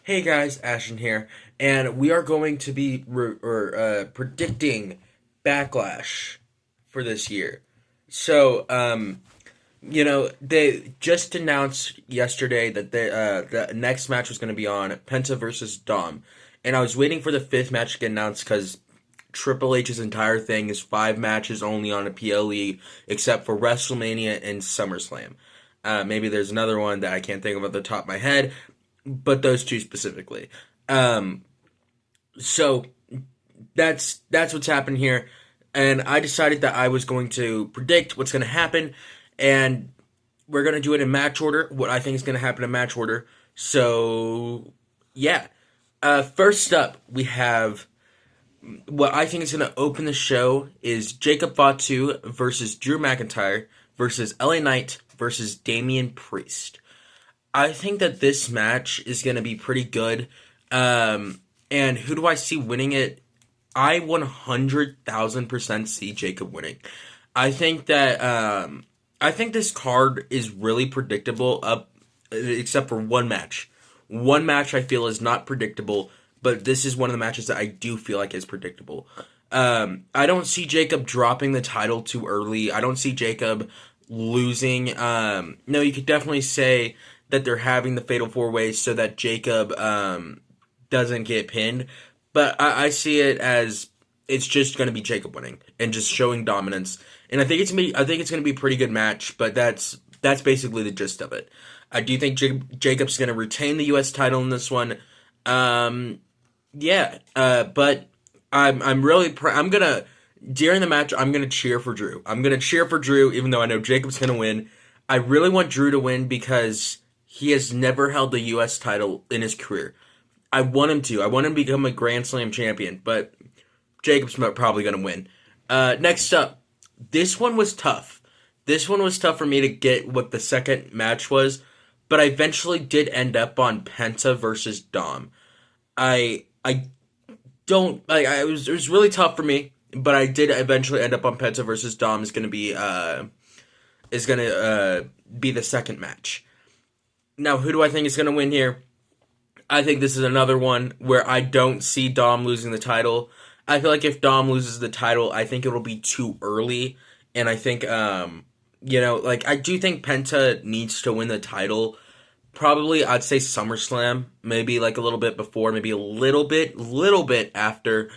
Hey guys, Ashton here, and we are going to be predicting backlash for this year. They just announced yesterday that the next match was going to be on Penta versus Dom, and I was waiting for the fifth match to get announced because Triple H's entire thing is five matches only on a PLE, except for WrestleMania and SummerSlam. Maybe there's another one that I can't think of at the top of my head, but those two specifically. Um, so that's what's happened here, and I decided that I was going to predict what's going to happen, and we're going to do it in match order. What I think is going to happen in match order. So yeah, first up we have what I think is going to open the show is Jacob Fatu versus Drew McIntyre versus LA Knight versus Damian Priest. I think that this match is going to be pretty good. And who do I see winning it? I 100,000% see Jacob winning. I think that I think this card is really predictable up except for one match. One match I feel is not predictable, but this is one of the matches that I do feel like is predictable. I don't see Jacob dropping the title too early. I don't see Jacob losing. No, you could definitely say that they're having the fatal four ways so that Jacob doesn't get pinned. But I see it as it's just going to be Jacob winning and just showing dominance. And I think it's going to be a pretty good match. But that's basically the gist of it. I do think Jacob's going to retain the U.S. title in this one. But I'm really I'm gonna during the match I'm gonna cheer for Drew. I'm gonna cheer for Drew even though I know Jacob's gonna win. I really want Drew to win because he has never held the U.S. title in his career. I want him to. I want him to become a Grand Slam champion, but Jacob's probably gonna win. Next up, this one was tough. This one was tough for me to get what the second match was, but I eventually did end up on Penta versus Dom. I don't like. It was really tough for me, but I did eventually end up on Penta versus Dom. Is gonna be the second match. Now, who do I think is gonna win here? I think this is another one where I don't see Dom losing the title. I feel like if Dom loses the title, I think it'll be too early, and I think I do think Penta needs to win the title. Probably, I'd say SummerSlam, maybe like a little bit before, maybe a little bit after.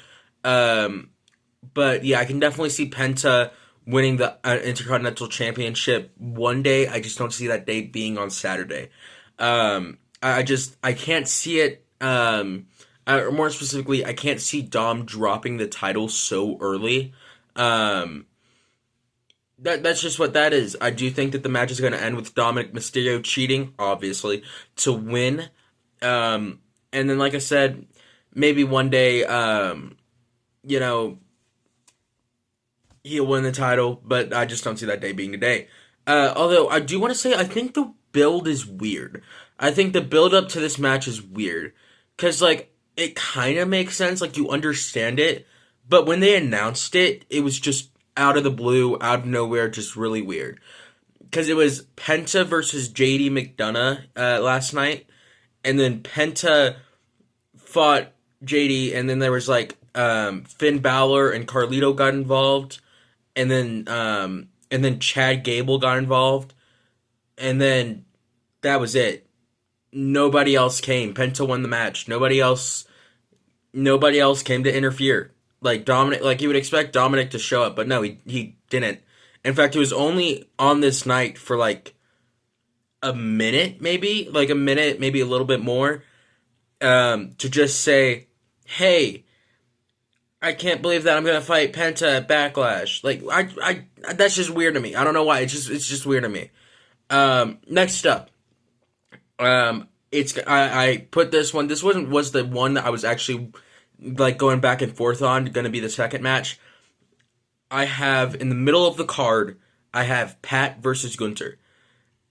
But yeah, I can definitely see Penta winning the Intercontinental Championship one day. I just don't see that day being on Saturday. I can't see it. Or more specifically, I can't see Dom dropping the title so early. That's just what that is. I do think that the match is going to end with Dominic Mysterio cheating, obviously, to win. And then, like I said, maybe one day, he'll win the title, but I just don't see that day being today. Although, I do want to say, I think the build is weird. I think the build up to this match is weird. Because, it kind of makes sense, you understand it, but when they announced it, it was just out of the blue, out of nowhere, just really weird. Because it was Penta versus JD McDonough last night, and then Penta fought JD, and then there was Finn Balor and Carlito got involved, and then Chad Gable got involved, and then that was it. Nobody else came. Penta won the match. Nobody else came to interfere. Dominic, you would expect Dominic to show up, but no, he didn't. In fact, he was only on this night for a minute, maybe a little bit more, to just say, "Hey, I can't believe that I'm gonna fight Penta at Backlash." I that's just weird to me. I don't know why. It's just weird to me. Next up, I put this one. This one was the one that I was actually going back and forth on, going to be the second match. I have, in the middle of the card, I have Pat versus Gunther.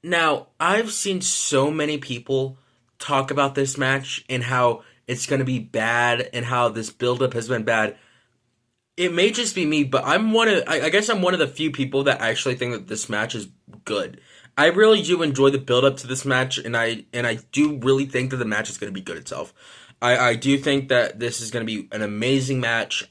Now, I've seen so many people talk about this match and how it's going to be bad and how this buildup has been bad. It may just be me, but I guess I'm one of the few people that actually think that this match is good. I really do enjoy the build up to this match, and I do really think that the match is going to be good itself. I do think that this is going to be an amazing match.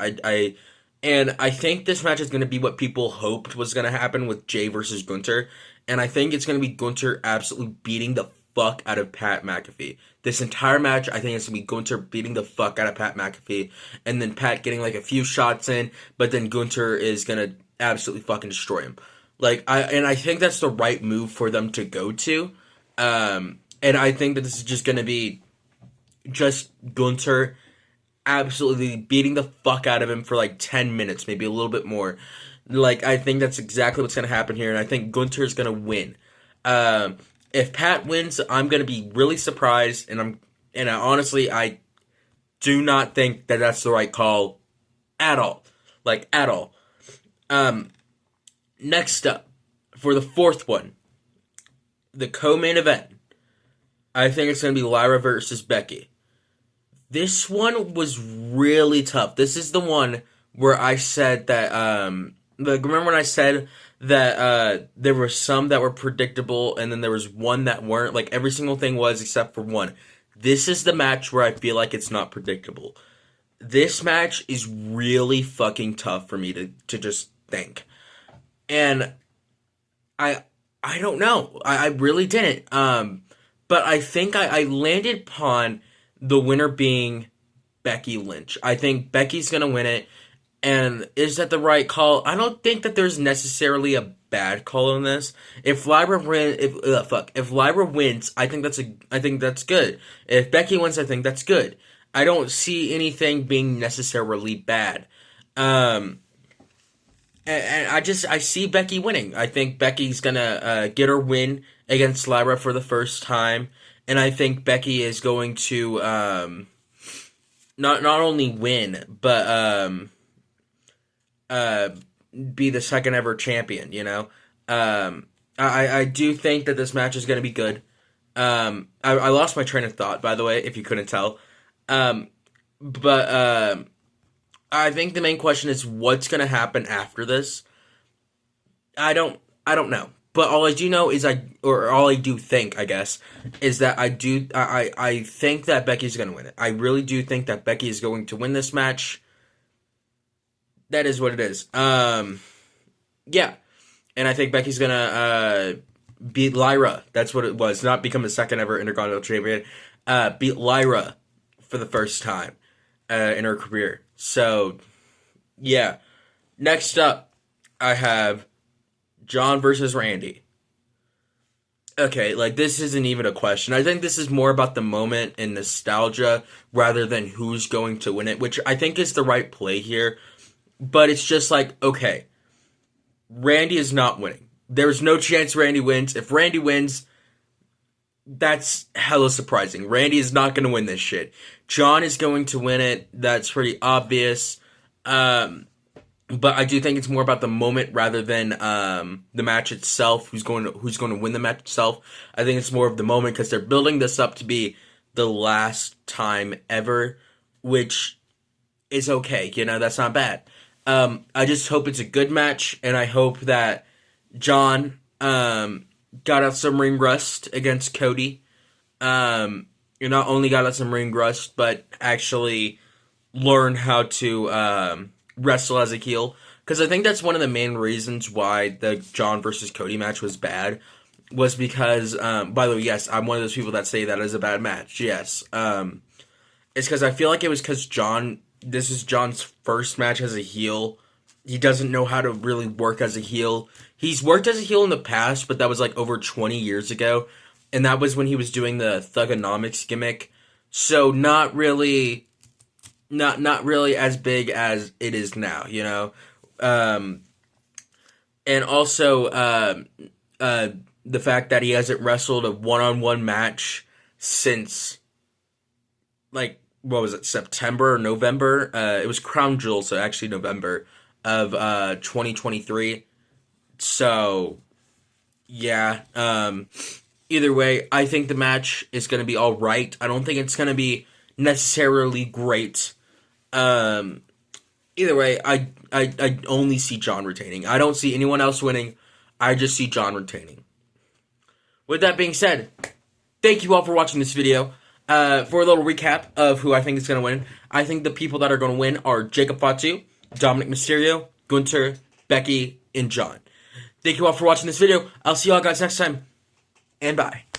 And I think this match is going to be what people hoped was going to happen with Jay versus Gunter, and I think it's going to be Gunter absolutely beating the fuck out of Pat McAfee. This entire match, I think it's going to be Gunter beating the fuck out of Pat McAfee, and then Pat getting like a few shots in, but then Gunter is going to absolutely fucking destroy him. I think that's the right move for them to go to. And I think that this is just going to be just Gunter absolutely beating the fuck out of him for like 10 minutes, maybe a little bit more. Like, I think that's exactly what's going to happen here, and I think Gunter is going to win. If Pat wins, I'm going to be really surprised, honestly, I do not think that that's the right call at all. Like, at all. Next up, for the fourth one, the co-main event, I think it's going to be Lyra versus Becky. This one was really tough. This is the one where I said that, remember when I said that there were some that were predictable and then there was one that weren't? Like, every single thing was except for one. This is the match where I feel like it's not predictable. This match is really fucking tough for me to just think. And I don't know. I really didn't. But I think I landed upon the winner being Becky Lynch. I think Becky's gonna win it. And is that the right call? I don't think that there's necessarily a bad call on this. If Lyra wins, I think that's good. If Becky wins, I think that's good. I don't see anything being necessarily bad. And I see Becky winning. I think Becky's gonna get her win against Lyra for the first time, and I think Becky is going to not only win but be the second ever champion. You know, I do think that this match is gonna be good. I lost my train of thought, by the way, if you couldn't tell. But I think the main question is what's going to happen after this. I don't know. But all I do know is all I do think, I guess, is that I think that Becky's going to win it. I really do think that Becky is going to win this match. That is what it is. Yeah. And I think Becky's going to beat Lyra. That's what it was. Not become the second ever Intercontinental Champion. Beat Lyra for the first time in her career. So, yeah. Next up, I have John versus Randy. Okay, like, this isn't even a question. I think this is more about the moment and nostalgia rather than who's going to win it, which I think is the right play here. But it's just like, okay, Randy is not winning. There's no chance Randy wins. If Randy wins, that's hella surprising. Randy is not going to win this shit. John is going to win it. That's pretty obvious. But I do think it's more about the moment rather than the match itself. Who's going to win the match itself? I think it's more of the moment because they're building this up to be the last time ever, which is okay. You know, that's not bad. I just hope it's a good match, and I hope that John got out some ring rust against Cody. You not only got out some ring rust, but actually learn how to wrestle as a heel. Because I think that's one of the main reasons why the John versus Cody match was bad. Was because, by the way, yes, I'm one of those people that say that is a bad match. Yes. It's because I feel like it was because this is John's first match as a heel. He doesn't know how to really work as a heel. He's worked as a heel in the past, but that was like over 20 years ago. And that was when he was doing the Thugonomics gimmick. So not really as big as it is now, you know? And also, the fact that he hasn't wrestled a one-on-one match since, like, what was it, September or November? It was Crown Jewel, so actually November of 2023. So, yeah. Either way, I think the match is going to be all right. I don't think it's going to be necessarily great. Either way, I only see John retaining. I don't see anyone else winning. I just see John retaining. with that being said, thank you all for watching this video. For a little recap of who I think is going to win, I think the people that are going to win are Jacob Fatu, Dominic Mysterio, Gunther, Becky, and John. Thank you all for watching this video. I'll see you all guys next time, and bye.